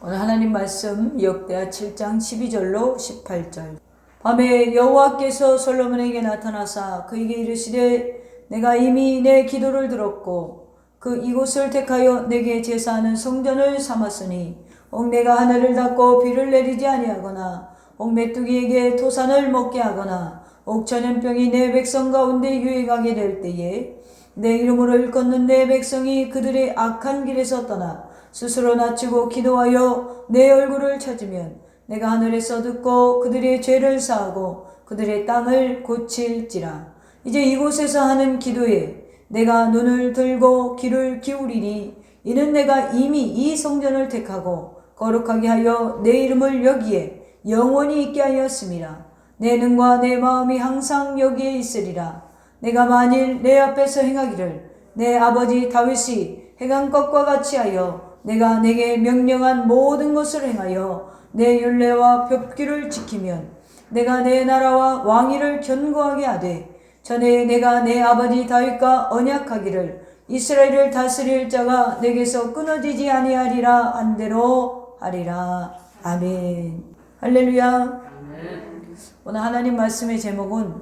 오늘 하나님 말씀 역대하 7장 12절로 18절. 밤에 여호와께서 솔로몬에게 나타나사 그에게 이르시되 내가 이미 내 기도를 들었고 그 이곳을 택하여 내게 제사하는 성전을 삼았으니 혹 내가 하늘을 닫고 비를 내리지 아니하거나 혹 메뚜기에게 토산을 먹게 하거나 혹 전염병이 내 백성 가운데 유행하게 될 때에 내 이름으로 일컫는 내 백성이 그들의 악한 길에서 떠나 스스로 낮추고 기도하여 내 얼굴을 찾으면 내가 하늘에서 듣고 그들의 죄를 사하고 그들의 땅을 고칠지라. 이제 이곳에서 하는 기도에 내가 눈을 들고 귀를 기울이니 이는 내가 이미 이 성전을 택하고 거룩하게 하여 내 이름을 여기에 영원히 있게 하였음이라. 내 눈과 내 마음이 항상 여기에 있으리라. 내가 만일 내 앞에서 행하기를 내 아버지 다윗이 행한 것과 같이 하여 내가 내게 명령한 모든 것을 행하여 내 율례와 법규를 지키면 내가 내 나라와 왕위를 견고하게 하되 전에 내가 내 아버지 다윗과 언약하기를 이스라엘을 다스릴 자가 내게서 끊어지지 아니하리라 한 대로 하리라. 아멘. 할렐루야. 오늘 하나님 말씀의 제목은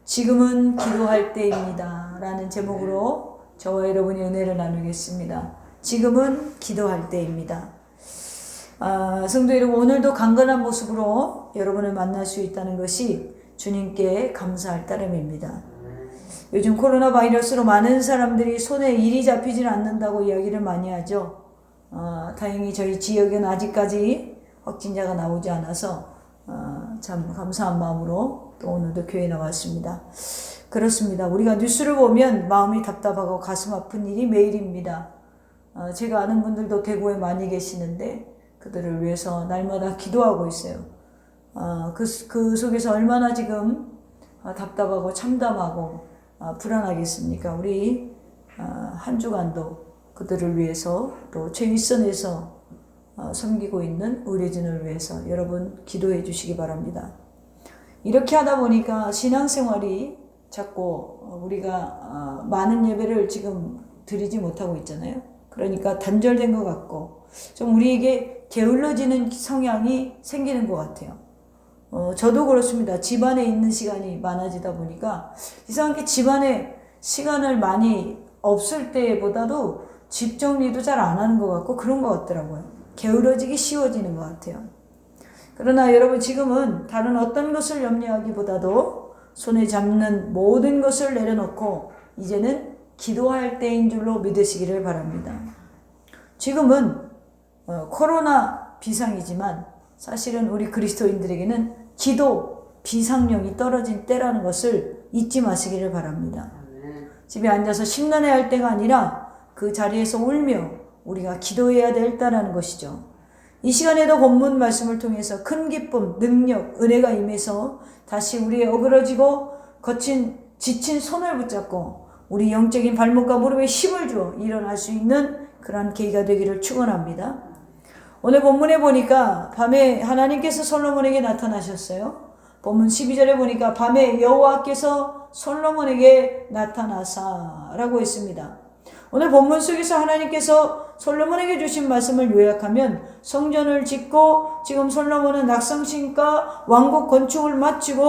지금은 기도할 때입니다 라는 제목으로 저와 여러분이 은혜를 나누겠습니다. 지금은 기도할 때입니다. 성도 여러분, 오늘도 강건한 모습으로 여러분을 만날 수 있다는 것이 주님께 감사할 따름입니다. 요즘 코로나 바이러스로 많은 사람들이 손에 일이 잡히질 않는다고 이야기를 많이 하죠. 다행히 저희 지역은 아직까지 확진자가 나오지 않아서 참 감사한 마음으로 또 오늘도 교회에 나왔습니다. 그렇습니다. 우리가 뉴스를 보면 마음이 답답하고 가슴 아픈 일이 매일입니다. 제가 아는 분들도 대구에 많이 계시는데 그들을 위해서 날마다 기도하고 있어요. 그 속에서 얼마나 지금 답답하고 참담하고 불안하겠습니까? 우리 한 주간도 그들을 위해서 또 최윗선에서 섬기고 있는 의료진을 위해서 여러분 기도해 주시기 바랍니다. 이렇게 하다 보니까 신앙생활이 자꾸 우리가 많은 예배를 지금 드리지 못하고 있잖아요. 그러니까 단절된 것 같고 좀 우리에게 게을러지는 성향이 생기는 것 같아요. 저도 그렇습니다. 집안에 있는 시간이 많아지다 보니까 이상하게 집안에 시간을 많이 없을 때보다도 집 정리도 잘 안 하는 것 같고 그런 것 같더라고요. 게을러지기 쉬워지는 것 같아요. 그러나 여러분 지금은 다른 어떤 것을 염려하기보다도 손에 잡는 모든 것을 내려놓고 이제는 기도할 때인 줄로 믿으시기를 바랍니다. 지금은 코로나 비상이지만 사실은 우리 그리스도인들에게는 기도 비상령이 떨어진 때라는 것을 잊지 마시기를 바랍니다. 집에 앉아서 심란해할 때가 아니라 그 자리에서 울며 우리가 기도해야 될 때라는 것이죠. 이 시간에도 본문 말씀을 통해서 큰 기쁨, 능력, 은혜가 임해서 다시 우리의 어그러지고 지친 손을 붙잡고 우리 영적인 발목과 무릎에 힘을 주어 일어날 수 있는 그러한 계기가 되기를 축원합니다. 오늘 본문에 보니까 밤에 하나님께서 솔로몬에게 나타나셨어요. 본문 12절에 보니까 밤에 여호와께서 솔로몬에게 나타나사 라고 했습니다. 오늘 본문 속에서 하나님께서 솔로몬에게 주신 말씀을 요약하면 성전을 짓고 지금 솔로몬은 낙성신과 왕국 건축을 마치고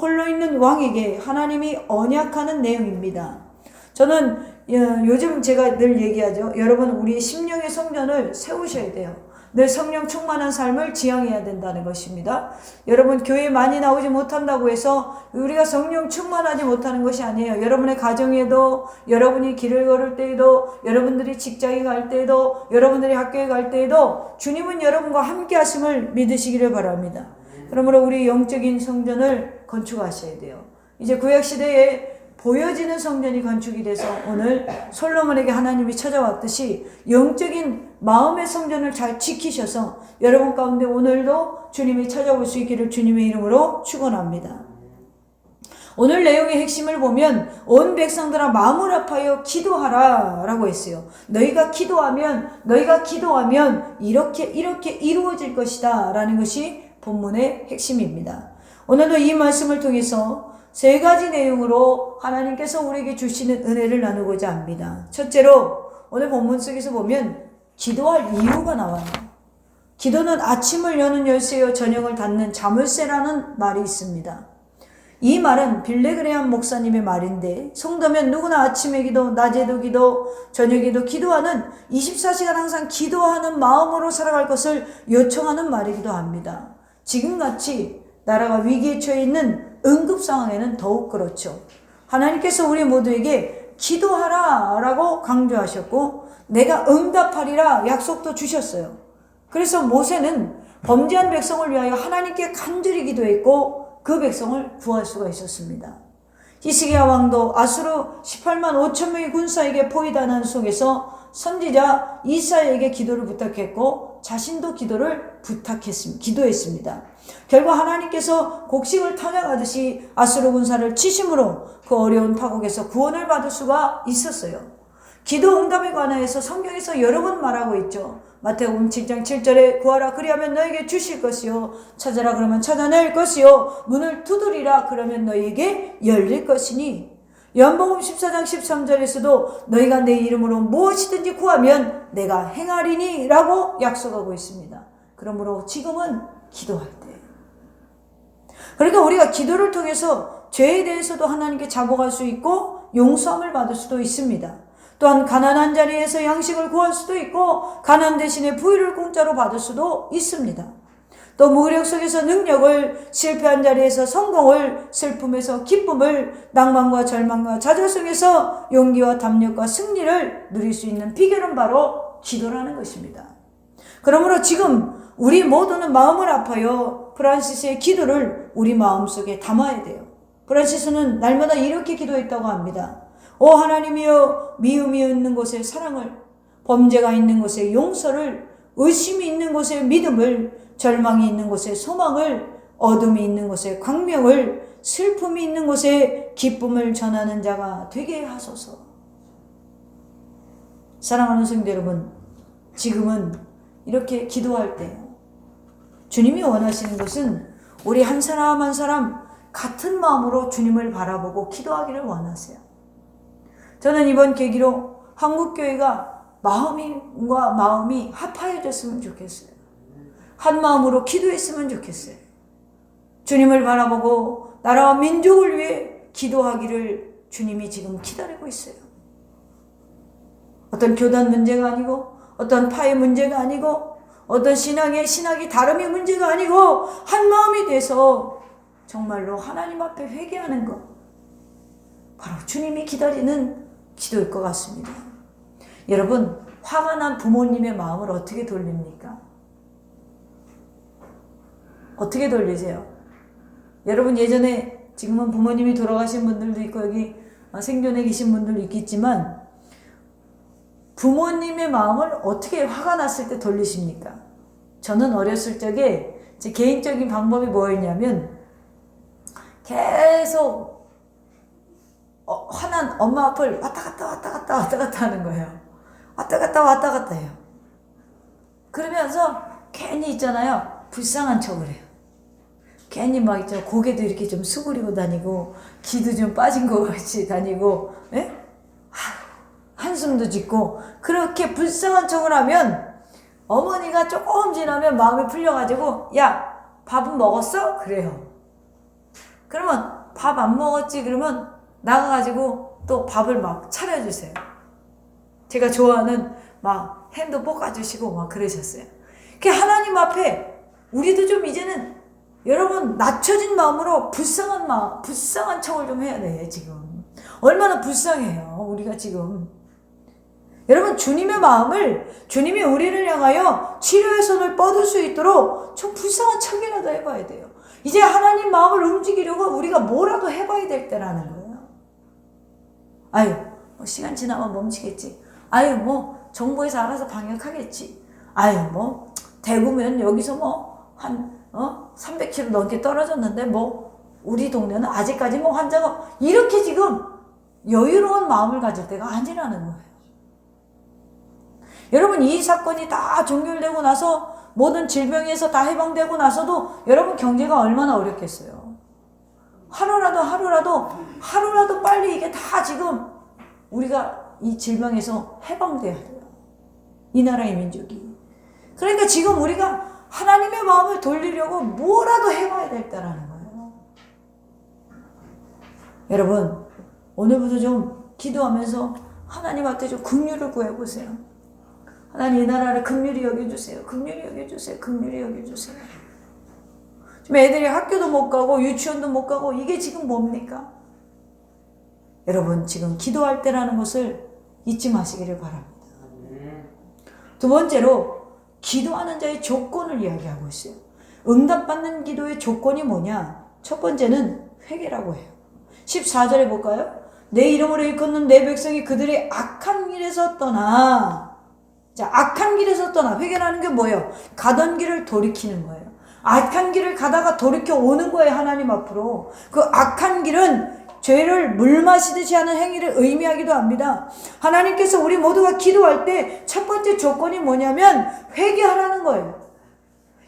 홀로 있는 왕에게 하나님이 언약하는 내용입니다. 저는 요즘 제가 늘 얘기하죠. 여러분 우리의 심령의 성전을 세우셔야 돼요. 늘 성령 충만한 삶을 지향해야 된다는 것입니다. 여러분 교회에 많이 나오지 못한다고 해서 우리가 성령 충만하지 못하는 것이 아니에요. 여러분의 가정에도 여러분이 길을 걸을 때에도 여러분들이 직장에 갈 때에도 여러분들이 학교에 갈 때에도 주님은 여러분과 함께 하심을 믿으시기를 바랍니다. 그러므로 우리 영적인 성전을 건축하셔야 돼요. 이제 구약시대에 보여지는 성전이 건축이 돼서 오늘 솔로몬에게 하나님이 찾아왔듯이 영적인 마음의 성전을 잘 지키셔서 여러분 가운데 오늘도 주님이 찾아올 수 있기를 주님의 이름으로 축원합니다. 오늘 내용의 핵심을 보면 온 백성들아 마음을 합하여 기도하라 라고 했어요. 너희가 기도하면 이렇게 이루어질 것이다 라는 것이 본문의 핵심입니다. 오늘도 이 말씀을 통해서 세 가지 내용으로 하나님께서 우리에게 주시는 은혜를 나누고자 합니다. 첫째로 오늘 본문 속에서 보면 기도할 이유가 나와요. 기도는 아침을 여는 열쇠요 저녁을 닫는 자물쇠라는 말이 있습니다. 이 말은 빌레그레암 목사님의 말인데 성도면 누구나 아침에 기도, 낮에도 기도, 저녁에도 기도하는 24시간 항상 기도하는 마음으로 살아갈 것을 요청하는 말이기도 합니다. 지금같이 나라가 위기에 처해 있는 응급 상황에는 더욱 그렇죠. 하나님께서 우리 모두에게 기도하라 라고 강조하셨고 내가 응답하리라 약속도 주셨어요. 그래서 모세는 범죄한 백성을 위하여 하나님께 간절히 기도했고 그 백성을 구할 수가 있었습니다. 히스기야 왕도 아수르 18만 5천 명의 군사에게 포위당한 속에서 선지자 이사야에게 기도를 부탁했고 자신도 기도했습니다. 결국 하나님께서 곡식을 타작하듯이 아수르 군사를 치심으로 그 어려운 파국에서 구원을 받을 수가 있었어요. 기도 응답에 관하여서 성경에서 여러 번 말하고 있죠. 마태복음 7장 7절에 구하라 그리하면 너에게 주실 것이요 찾아라 그러면 찾아낼 것이요 문을 두드리라 그러면 너에게 열릴 것이니 요한복음 14장 13절에서도 너희가 내 이름으로 무엇이든지 구하면 내가 행하리니 라고 약속하고 있습니다. 그러므로 지금은 기도할 때 그러니까 우리가 기도를 통해서 죄에 대해서도 하나님께 자복할 수 있고 용서함을 받을 수도 있습니다. 또한 가난한 자리에서 양식을 구할 수도 있고 가난 대신에 부유를 공짜로 받을 수도 있습니다. 또 무력 속에서 능력을, 실패한 자리에서 성공을, 슬픔에서 기쁨을, 낭만과 절망과 좌절 속에서 용기와 담력과 승리를 누릴 수 있는 비결은 바로 기도라는 것입니다. 그러므로 지금 우리 모두는 마음을 아파요. 프란시스의 기도를 우리 마음속에 담아야 돼요. 프란시스는 날마다 이렇게 기도했다고 합니다. 오 하나님이여 미움이 있는 곳에 사랑을, 범죄가 있는 곳에 용서를, 의심이 있는 곳에 믿음을, 절망이 있는 곳에 소망을, 어둠이 있는 곳에 광명을, 슬픔이 있는 곳에 기쁨을 전하는 자가 되게 하소서. 사랑하는 성도 여러분, 지금은 이렇게 기도할 때 주님이 원하시는 것은 우리 한 사람 한 사람 같은 마음으로 주님을 바라보고 기도하기를 원하세요. 저는 이번 계기로 한국교회가 마음이 합하여졌으면 좋겠어요. 한 마음으로 기도했으면 좋겠어요. 주님을 바라보고 나라와 민족을 위해 기도하기를 주님이 지금 기다리고 있어요. 어떤 교단 문제가 아니고 어떤 파의 문제가 아니고 어떤 신학이 다름의 문제가 아니고 한 마음이 돼서 정말로 하나님 앞에 회개하는 것, 바로 주님이 기다리는 기도일 것 같습니다. 여러분, 화가 난 부모님의 마음을 어떻게 돌립니까? 어떻게 돌리세요? 여러분, 예전에 지금은 부모님이 돌아가신 분들도 있고 여기 생존에 계신 분들도 있겠지만 부모님의 마음을 어떻게 화가 났을 때 돌리십니까? 저는 어렸을 적에 제 개인적인 방법이 뭐였냐면 계속 화난 엄마 앞을 왔다 갔다 하는 거예요. 왔다 갔다 해요. 그러면서 괜히 있잖아요. 불쌍한 척을 해요. 괜히 막 있죠. 고개도 이렇게 좀 수그리고 다니고 기도 좀 빠진 것 같이 다니고 한숨도 짓고 그렇게 불쌍한 척을 하면 어머니가 조금 지나면 마음이 풀려가지고 야 밥은 먹었어? 그래요. 그러면 밥 안 먹었지? 그러면 나가가지고 또 밥을 막 차려주세요. 제가 좋아하는 막 햄도 볶아주시고 막 그러셨어요. 그 하나님 앞에 우리도 좀 이제는 여러분 낮춰진 마음으로 불쌍한 척을 좀 해야 돼. 지금 얼마나 불쌍해요 우리가 지금. 여러분, 주님의 마음을, 주님이 우리를 향하여 치료의 손을 뻗을 수 있도록 좀 불쌍한 척이라도 해봐야 돼요. 이제 하나님 마음을 움직이려고 우리가 뭐라도 해봐야 될 때라는 거예요. 아유, 뭐 시간 지나면 멈추겠지. 아유, 뭐 정부에서 알아서 방역하겠지. 아유, 뭐 대구면 여기서 뭐 한 300km 넘게 떨어졌는데 뭐 우리 동네는 아직까지 뭐 환자가, 이렇게 지금 여유로운 마음을 가질 때가 아니라는 거예요. 여러분, 이 사건이 다 종결되고 나서 모든 질병에서 다 해방되고 나서도 여러분 경제가 얼마나 어렵겠어요. 하루라도 빨리 이게 다 지금 우리가 이 질병에서 해방돼야 돼요. 이 나라의 민족이. 그러니까 지금 우리가 하나님의 마음을 돌리려고 뭐라도 해봐야 됐다라는 거예요. 여러분, 오늘부터 좀 기도하면서 하나님한테 좀 긍휼을 구해보세요. 하나님, 이 나라를 긍휼히 여겨주세요. 긍휼히 여겨주세요. 긍휼히 여겨주세요. 지금 애들이 학교도 못 가고 유치원도 못 가고 이게 지금 뭡니까? 여러분, 지금 기도할 때라는 것을 잊지 마시기를 바랍니다. 두 번째로 기도하는 자의 조건을 이야기하고 있어요. 응답받는 기도의 조건이 뭐냐? 첫 번째는 회개라고 해요. 14절에 볼까요? 내 이름으로 일컫는 내 백성이 그들의 악한 길에서 떠나. 자, 악한 길에서 떠나. 회개라는 게 뭐예요? 가던 길을 돌이키는 거예요. 악한 길을 가다가 돌이켜 오는 거예요, 하나님 앞으로. 그 악한 길은 죄를 물 마시듯이 하는 행위를 의미하기도 합니다. 하나님께서 우리 모두가 기도할 때 첫 번째 조건이 뭐냐면 회개하라는 거예요.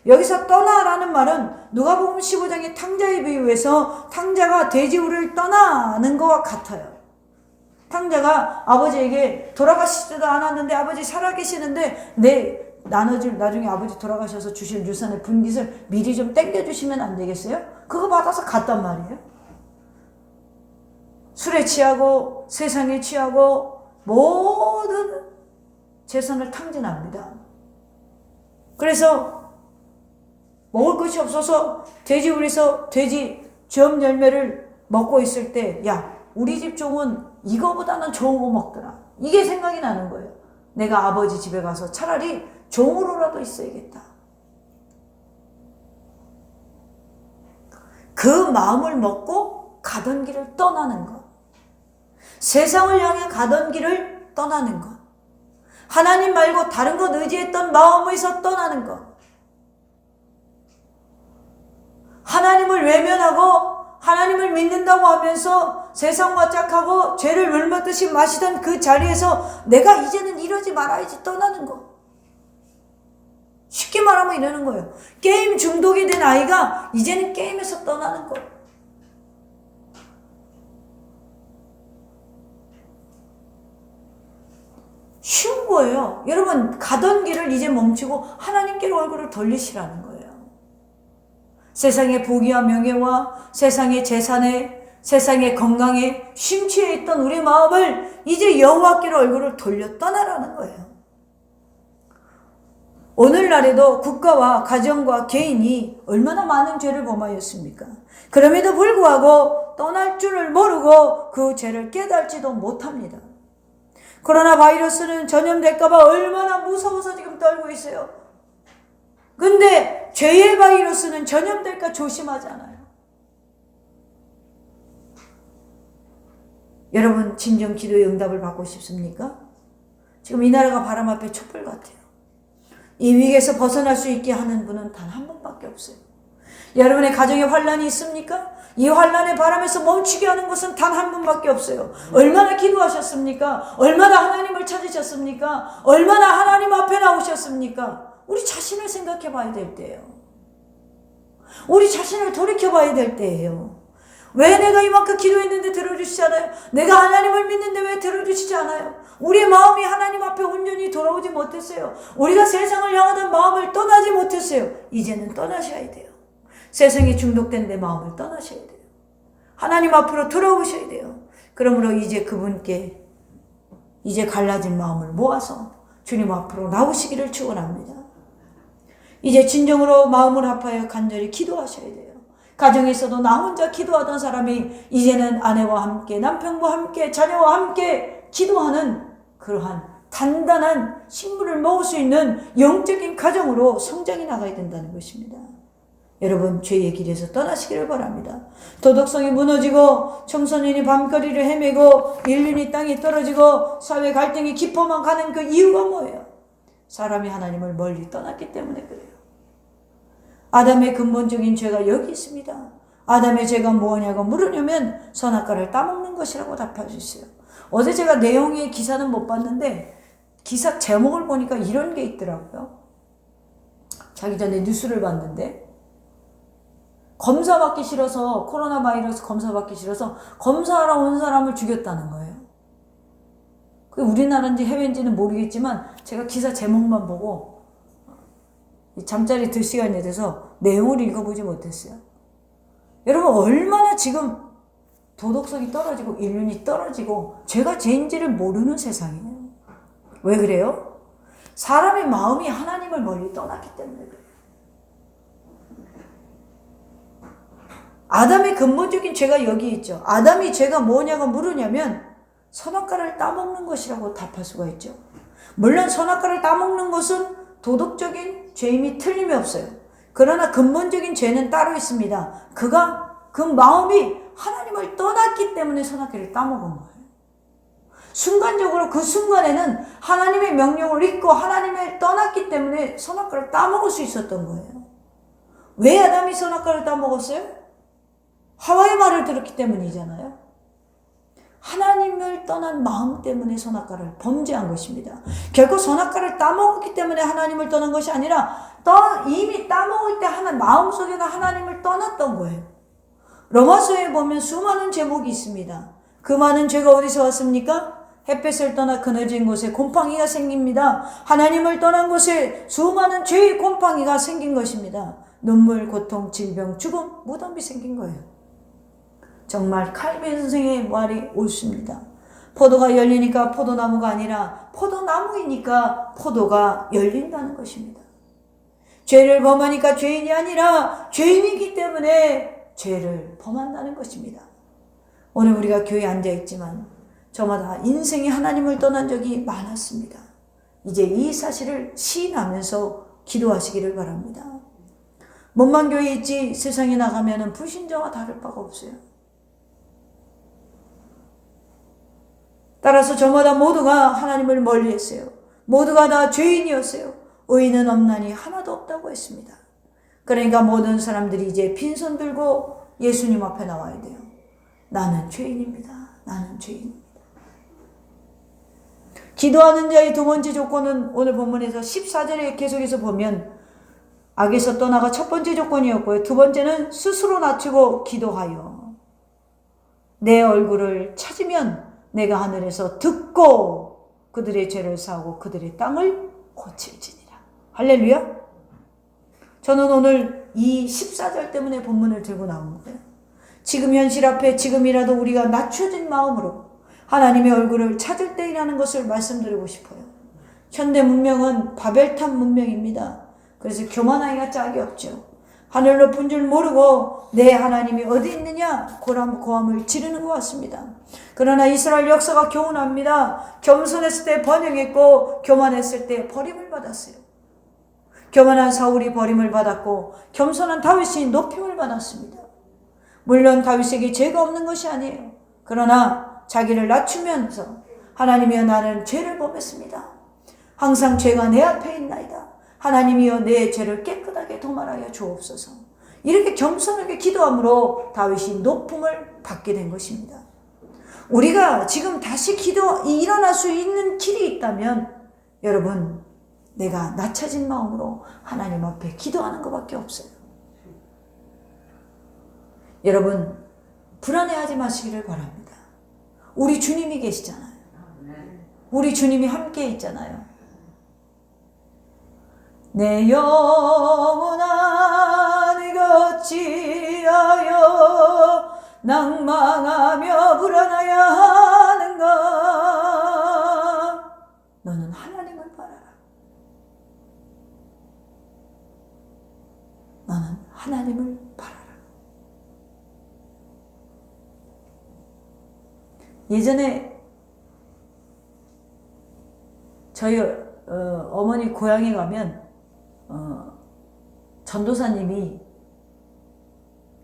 여기서 떠나라는 말은 누가복음 15장의 탕자의 비유에서 탕자가 돼지우를 떠나는 것과 같아요. 탕자가 아버지에게 돌아가시지도 않았는데 아버지 살아계시는데 나중에 아버지 돌아가셔서 주실 유산의 분깃을 미리 좀 땡겨주시면 안 되겠어요? 그거 받아서 갔단 말이에요. 술에 취하고 세상에 취하고 모든 재산을 탕진합니다. 그래서 먹을 것이 없어서 돼지우리에서 돼지 점 열매를 먹고 있을 때, 야, 우리 집 종은 이거보다는 좋은 거 먹더라. 이게 생각이 나는 거예요. 내가 아버지 집에 가서 차라리 종으로라도 있어야겠다. 그 마음을 먹고 가던 길을 떠나는 것. 세상을 향해 가던 길을 떠나는 것. 하나님 말고 다른 것 의지했던 마음에서 떠나는 것. 하나님을 외면하고 하나님을 믿는다고 하면서 세상과 짝하고 죄를 물먹듯이 마시던 그 자리에서 내가 이제는 이러지 말아야지 떠나는 거. 쉽게 말하면 이러는 거예요. 게임 중독이 된 아이가 이제는 게임에서 떠나는 거. 쉬운 거예요. 여러분, 가던 길을 이제 멈추고 하나님께로 얼굴을 돌리시라는 거예요. 세상의 부귀와 명예와 세상의 재산에, 세상의 건강에 심취해 있던 우리 마음을 이제 여호와께로 얼굴을 돌려 떠나라는 거예요. 오늘날에도 국가와 가정과 개인이 얼마나 많은 죄를 범하였습니까? 그럼에도 불구하고 떠날 줄을 모르고 그 죄를 깨달지도 못합니다. 코로나 바이러스는 전염될까봐 얼마나 무서워서 지금 떨고 있어요. 근데 죄의 바이러스는 전염될까 조심하잖아요. 여러분, 진정 기도의 응답을 받고 싶습니까? 지금 이 나라가 바람 앞에 촛불 같아요. 이 위기에서 벗어날 수 있게 하는 분은 단 한 분밖에 없어요. 여러분의 가정에 환란이 있습니까? 이 환란의 바람에서 멈추게 하는 것은 단 한 분밖에 없어요. 얼마나 기도하셨습니까? 얼마나 하나님을 찾으셨습니까? 얼마나 하나님 앞에 나오셨습니까? 우리 자신을 생각해 봐야 될 때예요. 우리 자신을 돌이켜 봐야 될 때예요. 왜 내가 이만큼 기도했는데 들어주시지 않아요? 내가 하나님을 믿는데 왜 들어주시지 않아요? 우리의 마음이 하나님 앞에 온전히 돌아오지 못했어요. 우리가 세상을 향하던 마음을 떠나지 못했어요. 이제는 떠나셔야 돼요. 세상에 중독된 내 마음을 떠나셔야 돼요. 하나님 앞으로 돌아오셔야 돼요. 그러므로 이제 그분께 이제 갈라진 마음을 모아서 주님 앞으로 나오시기를 축원합니다. 이제 진정으로 마음을 합하여 간절히 기도하셔야 돼요. 가정에서도 나 혼자 기도하던 사람이 이제는 아내와 함께, 남편과 함께, 자녀와 함께 기도하는 그러한 단단한 식물을 먹을 수 있는 영적인 가정으로 성장해 나가야 된다는 것입니다. 여러분, 죄의 길에서 떠나시기를 바랍니다. 도덕성이 무너지고 청소년이 밤거리를 헤매고 인륜이 땅에 떨어지고 사회 갈등이 깊어만 가는 그 이유가 뭐예요? 사람이 하나님을 멀리 떠났기 때문에 그래요. 아담의 근본적인 죄가 여기 있습니다. 아담의 죄가 뭐냐고 물으려면 선악과를 따먹는 것이라고 답할 수 있어요. 어제 제가 내용의 기사는 못 봤는데 기사 제목을 보니까 이런 게 있더라고요. 자기 전에 뉴스를 봤는데 검사받기 싫어서, 코로나 바이러스 검사받기 싫어서 검사하러 온 사람을 죽였다는 거예요. 그게 우리나라인지 해외인지는 모르겠지만 제가 기사 제목만 보고 잠자리 들 시간이 돼서 내용을 읽어보지 못했어요. 여러분 얼마나 지금 도덕성이 떨어지고 인륜이 떨어지고 죄가 죄인지를 모르는 세상이에요. 왜 그래요? 사람의 마음이 하나님을 멀리 떠났기 때문에 그래요. 아담의 근본적인 죄가 여기 있죠. 아담이 죄가 뭐냐고 물으냐면 선악과를 따먹는 것이라고 답할 수가 있죠. 물론 선악과를 따먹는 것은 도덕적인 죄임이 틀림이 없어요. 그러나 근본적인 죄는 따로 있습니다. 그 마음이 하나님을 떠났기 때문에 선악과를 따먹은 거예요. 순간적으로 그 순간에는 하나님의 명령을 잊고 하나님을 떠났기 때문에 선악과를 따먹을 수 있었던 거예요. 왜 아담이 선악과를 따먹었어요? 하와의 말을 들었기 때문이잖아요. 하나님을 떠난 마음 때문에 선악과를 범죄한 것입니다. 결국 선악과를 따먹었기 때문에 하나님을 떠난 것이 아니라 이미 따먹을 때 마음속에는 하나님을 떠났던 거예요. 로마서에 보면 수많은 제목이 있습니다. 그 많은 죄가 어디서 왔습니까? 햇볕을 떠나 그늘진 곳에 곰팡이가 생깁니다. 하나님을 떠난 곳에 수많은 죄의 곰팡이가 생긴 것입니다. 눈물, 고통, 질병, 죽음, 무덤이 생긴 거예요. 정말 칼빈 선생의 말이 옳습니다. 포도가 열리니까 포도나무가 아니라 포도나무이니까 포도가 열린다는 것입니다. 죄를 범하니까 죄인이 아니라 죄인이기 때문에 죄를 범한다는 것입니다. 오늘 우리가 교회에 앉아있지만 저마다 인생이 하나님을 떠난 적이 많았습니다. 이제 이 사실을 시인하면서 기도하시기를 바랍니다. 몸만 교회에 있지 세상에 나가면 불신자와 다를 바가 없어요. 따라서 저마다 모두가 하나님을 멀리했어요. 모두가 다 죄인이었어요. 의인은 없나니 하나도 없다고 했습니다. 그러니까 모든 사람들이 이제 빈손 들고 예수님 앞에 나와야 돼요. 나는 죄인입니다. 나는 죄인입니다. 기도하는 자의 두 번째 조건은 오늘 본문에서 14절에 계속해서 보면 악에서 떠나가 첫 번째 조건이었고요. 두 번째는 스스로 낮추고 기도하여 내 얼굴을 찾으면 내가 하늘에서 듣고 그들의 죄를 사하고 그들의 땅을 고칠지니라. 할렐루야. 저는 오늘 이 14절 때문에 본문을 들고 나온 거예요. 지금 현실 앞에 지금이라도 우리가 낮춰진 마음으로 하나님의 얼굴을 찾을 때이라는 것을 말씀드리고 싶어요. 현대 문명은 바벨탑 문명입니다. 그래서 교만하기가 짝이 없죠. 하늘 높은 줄 모르고 내 하나님이 어디 있느냐 고함을 지르는 것 같습니다. 그러나 이스라엘 역사가 교훈합니다. 겸손했을 때 번영했고 교만했을 때 버림을 받았어요. 교만한 사울이 버림을 받았고 겸손한 다윗이 높임을 받았습니다. 물론 다윗에게 죄가 없는 것이 아니에요. 그러나 자기를 낮추면서 하나님이여 나는 죄를 범했습니다. 항상 죄가 내 앞에 있나이다. 하나님이여 내 죄를 깨끗하게 도말하여 주옵소서. 이렇게 겸손하게 기도함으로 다윗이 높음을 받게 된 것입니다. 우리가 지금 다시 일어날 수 있는 길이 있다면 여러분 내가 낮춰진 마음으로 하나님 앞에 기도하는 것밖에 없어요. 여러분 불안해하지 마시기를 바랍니다. 우리 주님이 계시잖아요. 우리 주님이 함께 있잖아요. 내 영혼아 내가 어찌하여 낭망하며 불안하여 하는가. 너는 하나님을 바라라. 너는 하나님을 바라라. 예전에 저희 어머니 고향에 가면 전도사님이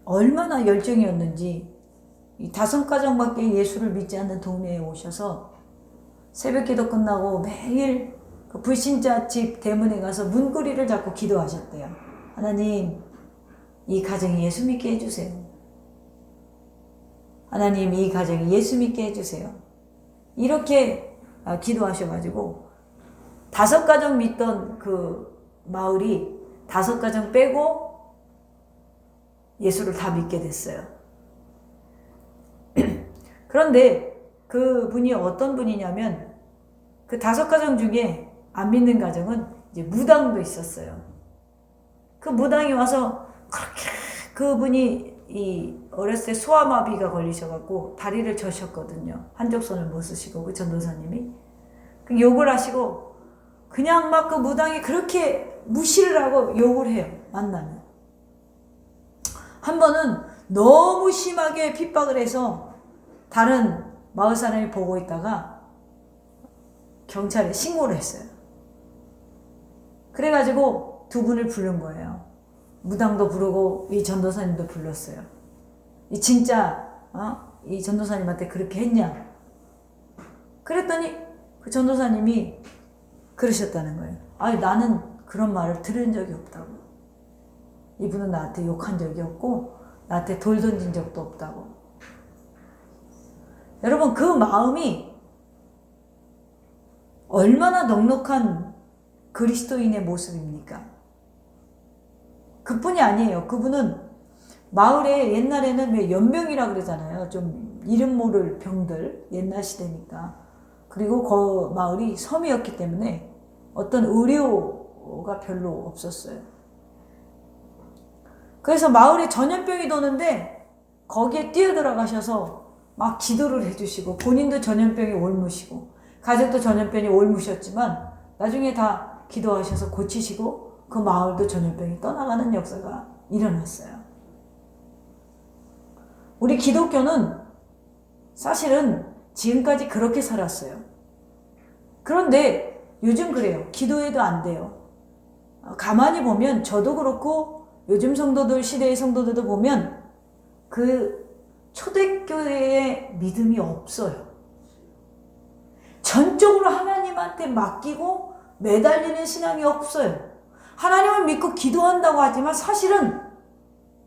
얼마나 열정이었는지 이 5가정밖에 예수를 믿지 않는 동네에 오셔서 새벽기도 끝나고 매일 그 불신자 집 대문에 가서 문고리를 잡고 기도하셨대요. 하나님 이 가정이 예수 믿게 해주세요. 하나님 이 가정이 예수 믿게 해주세요. 이렇게 기도하셔가지고 5가정 믿던 그 마을이 5가정 빼고 예수를 다 믿게 됐어요. 그런데 그 분이 어떤 분이냐면 그 5가정 중에 안 믿는 가정은 이제 무당도 있었어요. 그 무당이 와서 그렇게 그분이 어렸을 때 소아마비가 걸리셔갖고 다리를 저셨거든요. 한쪽 손을 못 쓰시고 그 전도사님이 그 욕을 하시고 그냥 막 그 무당이 그렇게 무시를 하고 욕을 해요. 만나면 한 번은 너무 심하게 핍박을 해서 다른 마을 사람이 보고 있다가 경찰에 신고를 했어요. 그래가지고 두 분을 부른 거예요. 무당도 부르고 이 전도사님도 불렀어요. 이 진짜 이 전도사님한테 그렇게 했냐? 그랬더니 그 전도사님이 그러셨다는 거예요. 아니 나는 그런 말을 들은 적이 없다고. 이분은 나한테 욕한 적이 없고 나한테 돌 던진 적도 없다고. 여러분 그 마음이 얼마나 넉넉한 그리스도인의 모습입니까? 그뿐이 아니에요. 그분은 마을에 옛날에는 왜 연병이라 그러잖아요. 좀 이름 모를 병들, 옛날 시대니까. 그리고 그 마을이 섬이었기 때문에 어떤 의료가 별로 없었어요. 그래서 마을에 전염병이 도는데 거기에 뛰어들어가셔서 막 기도를 해주시고 본인도 전염병에 옮으시고 가족도 전염병이 옮으셨지만 나중에 다 기도하셔서 고치시고 그 마을도 전염병이 떠나가는 역사가 일어났어요. 우리 기독교는 사실은 지금까지 그렇게 살았어요. 그런데 요즘 그래요. 기도해도 안 돼요. 가만히 보면 저도 그렇고 요즘 성도들, 시대의 성도들도 보면 그 초대교회의 믿음이 없어요. 전적으로 하나님한테 맡기고 매달리는 신앙이 없어요. 하나님을 믿고 기도한다고 하지만 사실은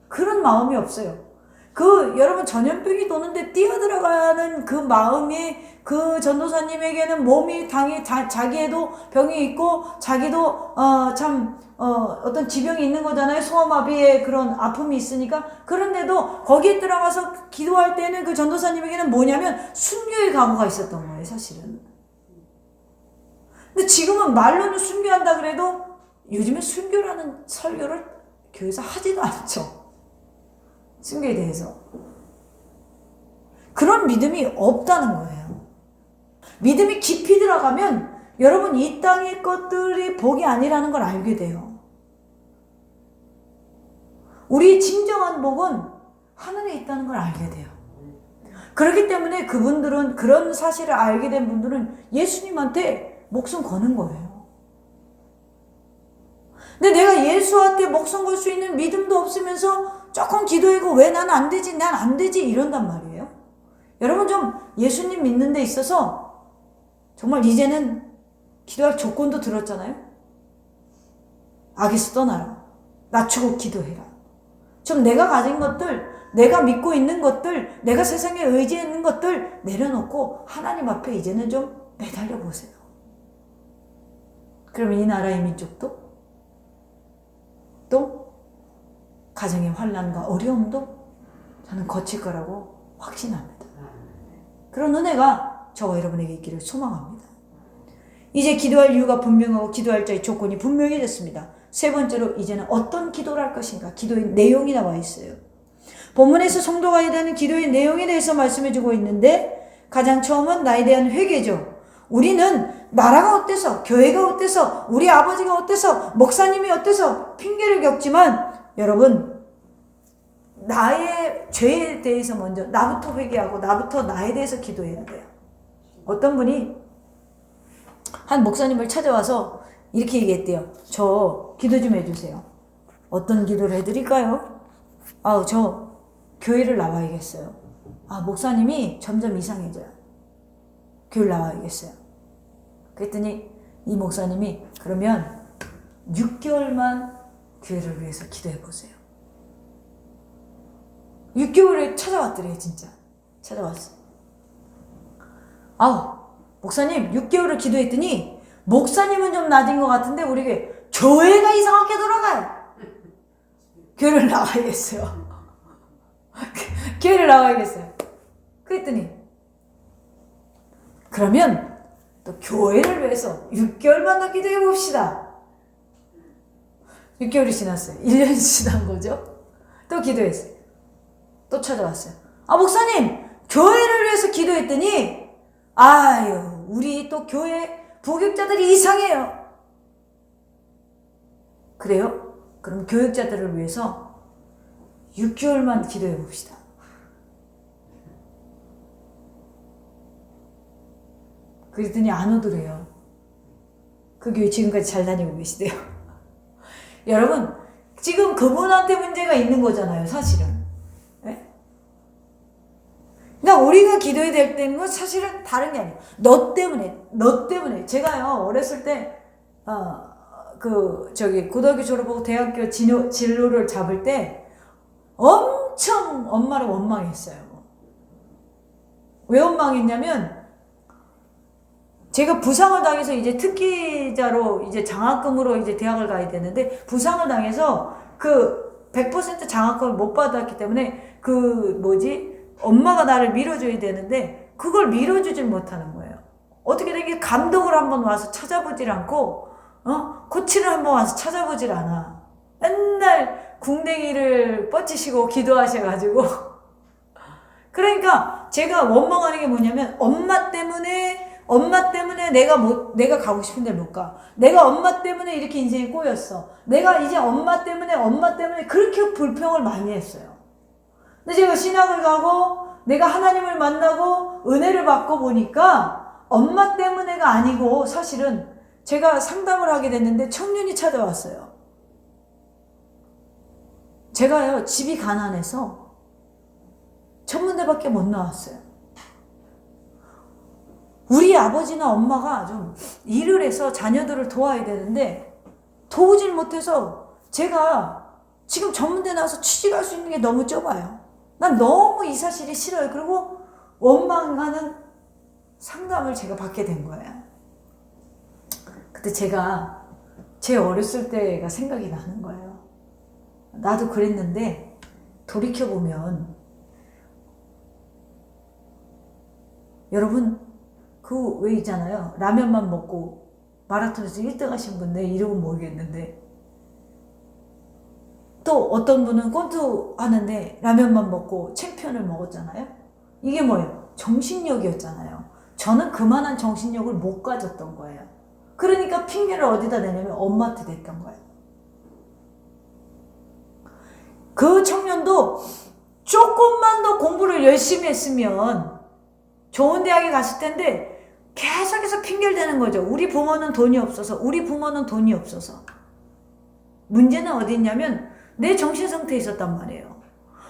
그런 마음이 없어요. 여러분 전염병이 도는데 뛰어들어가는 그 마음이 그 전도사님에게는 몸이 자기에도 병이 있고 자기도 어떤 지병이 있는 거잖아요. 소아마비의 그런 아픔이 있으니까. 그런데도 거기에 들어가서 기도할 때는 그 전도사님에게는 뭐냐면 순교의 각오가 있었던 거예요, 사실은. 근데 지금은 말로는 순교한다 그래도 요즘에 순교라는 설교를 교회에서 하지도 않죠. 순교에 대해서. 그런 믿음이 없다는 거예요. 믿음이 깊이 들어가면 여러분 이 땅의 것들이 복이 아니라는 걸 알게 돼요. 우리 진정한 복은 하늘에 있다는 걸 알게 돼요. 그렇기 때문에 그분들은 그런 사실을 알게 된 분들은 예수님한테 목숨 거는 거예요. 근데 내가 예수한테 목숨 걸 수 있는 믿음도 없으면서 조금 기도하고 왜 난 안 되지? 난 안 되지? 이런단 말이에요. 여러분 좀 예수님 믿는 데 있어서 정말 이제는 기도할 조건도 들었잖아요. 악에서 떠나라. 낮추고 기도해라. 좀 내가 가진 것들, 내가 믿고 있는 것들, 내가 세상에 의지하는 것들 내려놓고 하나님 앞에 이제는 좀 매달려 보세요. 그러면 이 나라의 민족도 또 가정의 환난과 어려움도 저는 거칠 거라고 확신합니다. 그런 은혜가 저와 여러분에게 있기를 소망합니다. 이제 기도할 이유가 분명하고 기도할 자의 조건이 분명해졌습니다. 세 번째로 이제는 어떤 기도를 할 것인가? 기도의 내용이 나와 있어요. 본문에서 성도가 해야 되는 기도의 내용에 대해서 말씀해주고 있는데 가장 처음은 나에 대한 회개죠. 우리는 나라가 어때서, 교회가 어때서, 우리 아버지가 어때서, 목사님이 어때서 핑계를 겪지만 여러분 나의 죄에 대해서 먼저 나부터 회개하고 나부터 나에 대해서 기도해야 돼요. 어떤 분이 한 목사님을 찾아와서 이렇게 얘기했대요. 저 기도 좀 해주세요. 어떤 기도를 해드릴까요? 저 교회를 나와야겠어요. 목사님이 점점 이상해져요. 교회를 나와야겠어요. 그랬더니 이 목사님이 그러면 6개월만 교회를 위해서 기도해 보세요. 6개월에 찾아왔더래요. 진짜 찾아왔어요. 목사님 6개월을 기도했더니 목사님은 좀 낮은 것 같은데 우리 교회가 이상하게 돌아가요. 교회를 나와야겠어요. 교회를 나와야겠어요. 그랬더니 그러면 또 교회를 위해서 6개월만 더 기도해 봅시다. 6개월이 지났어요. 1년이 지난 거죠. 또 기도했어요. 또 찾아왔어요. 아, 목사님, 교회를 위해서 기도했더니, 아유, 우리 또 교회 부교육자들이 이상해요. 그래요? 그럼 교육자들을 위해서 6개월만 기도해 봅시다. 그랬더니 안 오더래요. 그 교회 지금까지 잘 다니고 계시대요. 여러분, 지금 그분한테 문제가 있는 거잖아요, 사실은. 네? 그러니까 우리가 기도해야 될 때는 사실은 다른 게 아니에요. 너 때문에. 제가요, 어렸을 때, 고등학교 졸업하고 대학교 진로를 잡을 때 엄청 엄마를 원망했어요. 왜 원망했냐면, 제가 부상을 당해서 이제 특기자로 이제 장학금으로 이제 대학을 가야 되는데, 부상을 당해서 그 100% 장학금을 못 받았기 때문에 엄마가 나를 밀어줘야 되는데, 그걸 밀어주질 못하는 거예요. 어떻게 되게 감독을 한번 와서 찾아보질 않고, 코치를 한번 와서 찾아보질 않아. 맨날 궁뎅이를 뻗치시고 기도하셔가지고. 그러니까 제가 원망하는 게 뭐냐면, 엄마 때문에 내가 가고 싶은 데를 못 가. 내가 엄마 때문에 이렇게 인생이 꼬였어. 내가 이제 엄마 때문에 그렇게 불평을 많이 했어요. 근데 제가 신학을 가고 내가 하나님을 만나고 은혜를 받고 보니까 엄마 때문에가 아니고, 사실은 제가 상담을 하게 됐는데 청년이 찾아왔어요. 제가요, 집이 가난해서 천문대밖에 못 나왔어요. 우리 아버지나 엄마가 좀 일을 해서 자녀들을 도와야 되는데 도우질 못해서 제가 지금 전문대 나와서 취직할 수 있는 게 너무 좁아요. 난 너무 이 사실이 싫어요. 그리고 원망하는 상담을 제가 받게 된 거예요. 그때 제가 제 어렸을 때가 생각이 나는 거예요. 나도 그랬는데 돌이켜보면, 여러분, 왜 있잖아요. 라면만 먹고 마라톤에서 1등 하신 분, 내 이름은 모르겠는데, 또 어떤 분은 권투 하는데 라면만 먹고 챔피언을 먹었잖아요. 이게 뭐예요? 정신력이었잖아요. 저는 그만한 정신력을 못 가졌던 거예요. 그러니까 핑계를 어디다 내냐면 엄마한테 냈던 거예요. 그 청년도 조금만 더 공부를 열심히 했으면 좋은 대학에 갔을 텐데, 계속해서 핑계를 대는 거죠. 우리 부모는 돈이 없어서. 문제는 어디 있냐면 내 정신 상태에 있었단 말이에요.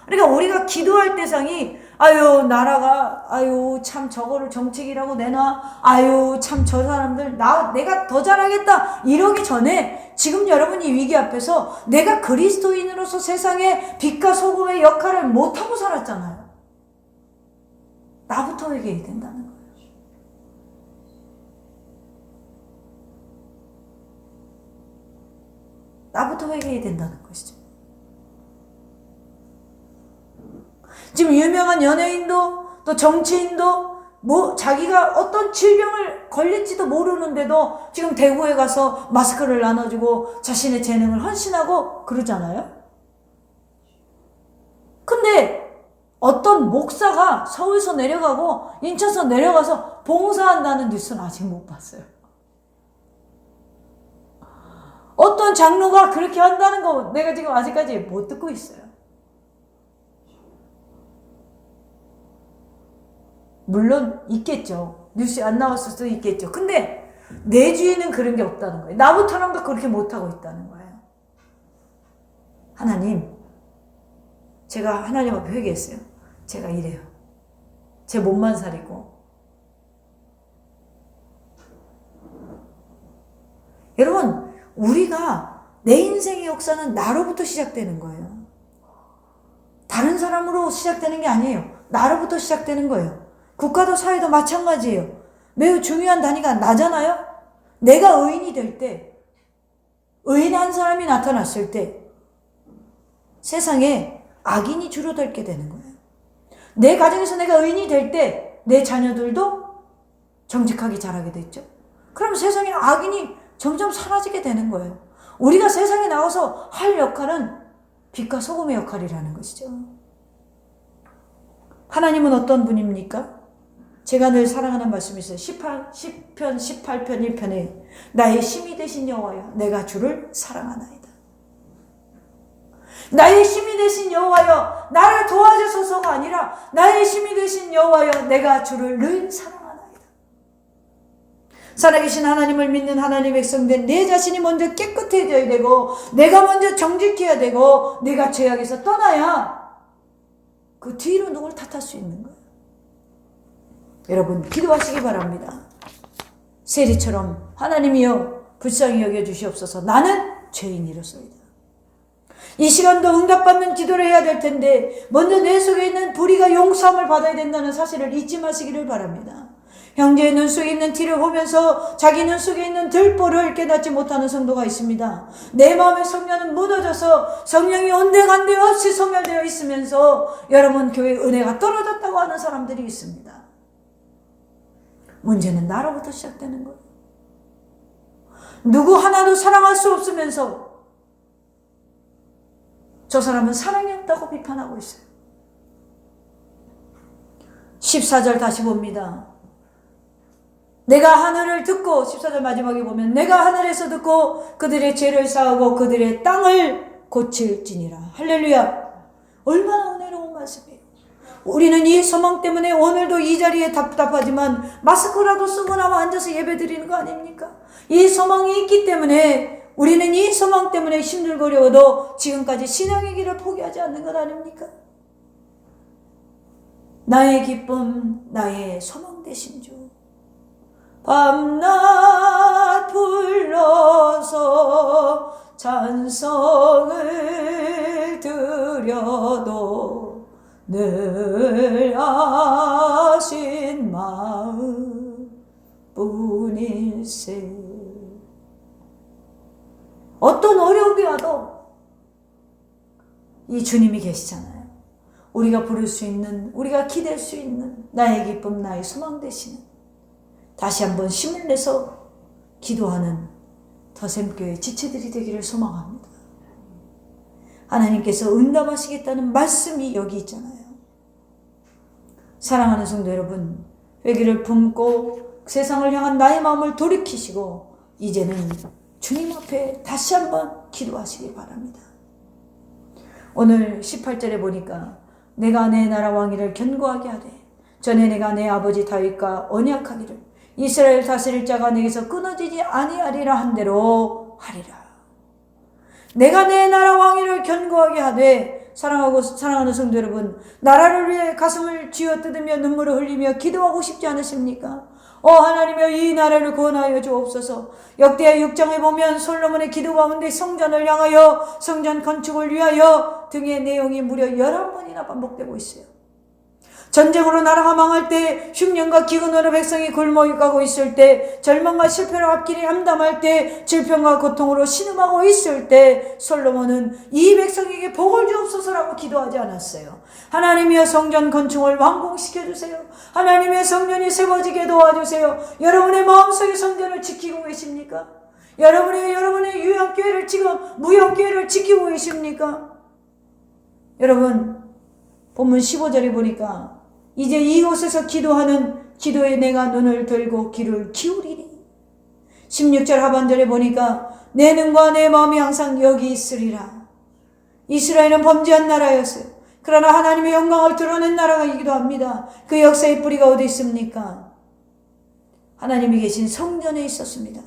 그러니까 우리가 기도할 대상이, 나라가, 참 저거를 정책이라고 내놔, 참 저 사람들, 내가 더 잘하겠다, 이러기 전에 지금 여러분이 위기 앞에서 내가 그리스도인으로서 세상에 빛과 소금의 역할을 못하고 살았잖아요. 나부터 회개해야 된다는 거예요. 나부터 회개해야 된다는 것이죠. 지금 유명한 연예인도 또 정치인도 자기가 어떤 질병을 걸릴지도 모르는데도 지금 대구에 가서 마스크를 나눠주고 자신의 재능을 헌신하고 그러잖아요. 근데 어떤 목사가 서울서 내려가고 인천서 내려가서 봉사한다는 뉴스는 아직 못 봤어요. 어떤 장로가 그렇게 한다는 거 내가 지금 아직까지 못 듣고 있어요. 물론 있겠죠. 뉴스에 안 나왔을 수도 있겠죠. 근데 내 주위에는 그런 게 없다는 거예요. 나부터는 그렇게 못하고 있다는 거예요. 하나님, 제가 하나님 앞에 회개했어요. 제가 이래요. 제 몸만 살이고. 여러분, 우리가 내 인생의 역사는 나로부터 시작되는 거예요. 다른 사람으로 시작되는 게 아니에요. 나로부터 시작되는 거예요. 국가도 사회도 마찬가지예요. 매우 중요한 단위가 나잖아요. 내가 의인이 될 때, 의인한 사람이 나타났을 때 세상에 악인이 줄어들게 되는 거예요. 내 가정에서 내가 의인이 될 때 내 자녀들도 정직하게 자라게 됐죠. 그럼 세상에 악인이 점점 사라지게 되는 거예요. 우리가 세상에 나와서 할 역할은 빛과 소금의 역할이라는 것이죠. 하나님은 어떤 분입니까? 제가 늘 사랑하는 말씀이 있어요. 시편 18편 1편에 나의 힘이 되신 여호와여 내가 주를 사랑하나이다. 나의 힘이 되신 여호와여 나를 도와주소서가 아니라 나의 힘이 되신 여호와여 내가 주를 늘 사랑하나이다. 살아계신 하나님을 믿는 하나님의 백성된 내 자신이 먼저 깨끗해져야 되고 내가 먼저 정직해야 되고 내가 죄악에서 떠나야 그 뒤로 누굴 탓할 수 있는 거예요. 여러분 기도하시기 바랍니다. 세리처럼 하나님이여 불쌍히 여겨주시옵소서 나는 죄인이로소이다. 이 시간도 응답받는 기도를 해야 될 텐데 먼저 내 속에 있는 불의가 용서함을 받아야 된다는 사실을 잊지 마시기를 바랍니다. 형제의 눈 속에 있는 티를 보면서 자기 눈 속에 있는 들보를 깨닫지 못하는 성도가 있습니다. 내 마음의 성령은 무너져서 성령이 온데간데 없이 소멸되어 있으면서 여러분 교회 은혜가 떨어졌다고 하는 사람들이 있습니다. 문제는 나로부터 시작되는 거예요. 누구 하나도 사랑할 수 없으면서 저 사람은 사랑이 없다고 비판하고 있어요. 14절 다시 봅니다. 내가 하늘을 듣고 14절 마지막에 보면 내가 하늘에서 듣고 그들의 죄를 사하고 그들의 땅을 고칠지니라. 할렐루야. 얼마나 은혜로운 말씀이에요. 우리는 이 소망 때문에 오늘도 이 자리에 답답하지만 마스크라도 쓰고 나와 앉아서 예배 드리는 거 아닙니까? 이 소망이 있기 때문에 우리는 이 소망 때문에 힘들고 어려워도 지금까지 신앙의 길을 포기하지 않는 것 아닙니까? 나의 기쁨, 나의 소망 되신 주. 밤낮 불러서 찬송을 드려도 늘 아신 마음 뿐일세. 어떤 어려움이 와도 이 주님이 계시잖아요. 우리가 부를 수 있는, 우리가 기댈 수 있는 나의 기쁨, 나의 소망 되시는 다시 한번 힘을 내서 기도하는 더샘교회 지체들이 되기를 소망합니다. 하나님께서 응답하시겠다는 말씀이 여기 있잖아요. 사랑하는 성도 여러분, 회개를 품고 세상을 향한 나의 마음을 돌이키시고 이제는 주님 앞에 다시 한번 기도하시기 바랍니다. 오늘 18절에 보니까 내가 내 나라 왕위를 견고하게 하되 전에 내가 내 아버지 다윗과 언약하기를 이스라엘 다스릴 자가 내게서 끊어지지 아니하리라 한 대로 하리라. 내가 내 나라 왕위를 견고하게 하되 사랑하는 성도 여러분, 나라를 위해 가슴을 쥐어뜯으며 눈물을 흘리며 기도하고 싶지 않으십니까? 하나님이여 이 나라를 구원하여 주옵소서. 역대하 6장에 보면 솔로몬의 기도 가운데 성전을 향하여 성전 건축을 위하여 등의 내용이 무려 11번이나 반복되고 있어요. 전쟁으로 나라가 망할 때, 흉년과 기근으로 백성이 굶어가고 있을 때, 절망과 실패로 앞길이 암담할 때, 질병과 고통으로 신음하고 있을 때 솔로몬은 이 백성에게 복을 주옵소서라고 기도하지 않았어요. 하나님이여 성전 건축을 완공시켜주세요. 하나님의 성전이 세워지게 도와주세요. 여러분의 마음속의 성전을 지키고 계십니까? 여러분의 유형교회를 지금 무형교회를 지키고 계십니까? 여러분 본문 15절에 보니까 이제 이곳에서 기도하는 기도에 내가 눈을 들고 귀를 기울이니 16절 하반절에 보니까 내 눈과 내 마음이 항상 여기 있으리라. 이스라엘은 범죄한 나라였어요. 그러나 하나님의 영광을 드러낸 나라이기도 합니다. 그 역사의 뿌리가 어디 있습니까? 하나님이 계신 성전에 있었습니다.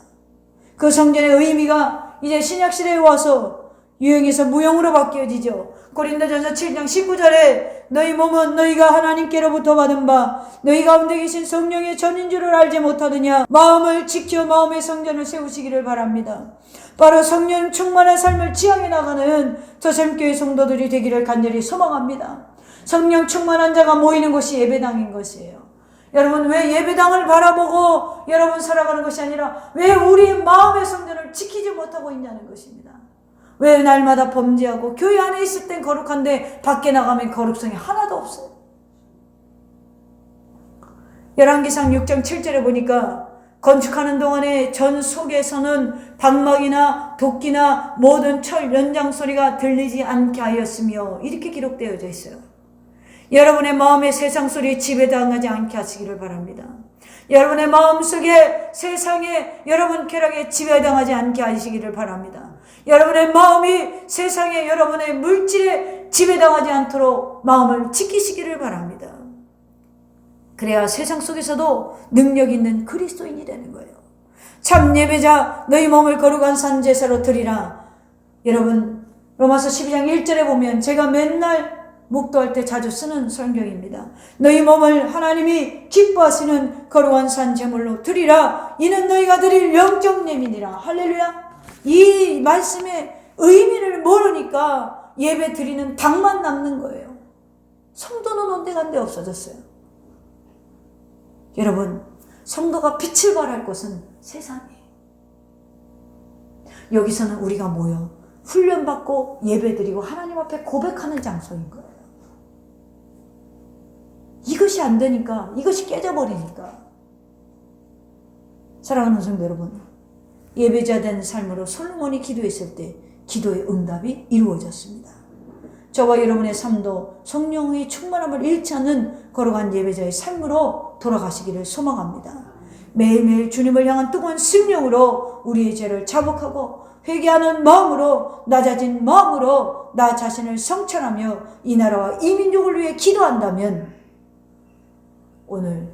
그 성전의 의미가 이제 신약시대에 와서 유형에서 무형으로 바뀌어지죠. 고린도전서 7장 19절에 너희 몸은 너희가 하나님께로부터 받은 바 너희 가운데 계신 성령의 전인 줄을 알지 못하느냐. 마음을 지켜 마음의 성전을 세우시기를 바랍니다. 바로 성령 충만한 삶을 지향해 나가는 더샘교회 성도들이 되기를 간절히 소망합니다. 성령 충만한 자가 모이는 곳이 예배당인 것이에요. 여러분 왜 예배당을 바라보고 여러분 살아가는 것이 아니라 왜 우리의 마음의 성전을 지키지 못하고 있냐는 것입니다. 왜 날마다 범죄하고 교회 안에 있을 땐 거룩한데 밖에 나가면 거룩성이 하나도 없어요. 열왕기상 6장 7절에 보니까 건축하는 동안에 전 속에서는 방막이나 도끼나 모든 철 연장 소리가 들리지 않게 하였으며 이렇게 기록되어져 있어요. 여러분의 마음에 세상 소리에 지배당하지 않게 하시기를 바랍니다. 여러분의 마음속에 세상에 여러분 쾌락에 지배당하지 않게 하시기를 바랍니다. 여러분의 마음이 세상에 여러분의 물질에 지배당하지 않도록 마음을 지키시기를 바랍니다. 그래야 세상 속에서도 능력 있는 그리스도인이 되는 거예요. 참 예배자 너희 몸을 거룩한 산 제사로 드리라. 여러분 로마서 12장 1절에 보면 제가 맨날 묵도할 때 자주 쓰는 성경입니다. 너희 몸을 하나님이 기뻐하시는 거룩한 산 제물로 드리라. 이는 너희가 드릴 영적 예민이라. 할렐루야. 이 말씀의 의미를 모르니까 예배 드리는 당만 남는 거예요. 성도는 온데간데 없어졌어요. 여러분, 성도가 빛을 발할 곳은 세상이에요. 여기서는 우리가 모여 훈련받고 예배드리고 하나님 앞에 고백하는 장소인 거예요. 이것이 안 되니까, 이것이 깨져버리니까. 사랑하는 성도 여러분, 예배자 된 삶으로 솔로몬이 기도했을 때 기도의 응답이 이루어졌습니다. 저와 여러분의 삶도 성령의 충만함을 잃지 않는 거룩한 예배자의 삶으로 돌아가시기를 소망합니다. 매일매일 주님을 향한 뜨거운 심령으로 우리의 죄를 자복하고 회개하는 마음으로, 낮아진 마음으로 나 자신을 성찰하며 이 나라와 이 민족을 위해 기도한다면 오늘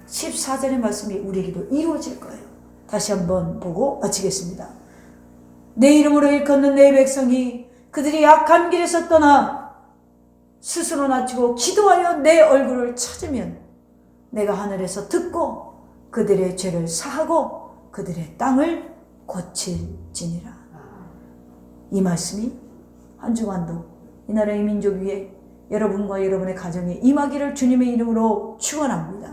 14절의 말씀이 우리에게도 이루어질 거예요. 다시 한번 보고 마치겠습니다. 내 이름으로 일컫는 내 백성이 그들이 악한 길에서 떠나 스스로 낮추고 기도하여 내 얼굴을 찾으면 내가 하늘에서 듣고 그들의 죄를 사하고 그들의 땅을 고칠지니라. 이 말씀이 한 주간도 이 나라의 민족 위에 여러분과 여러분의 가정에 임하기를 주님의 이름으로 축원합니다.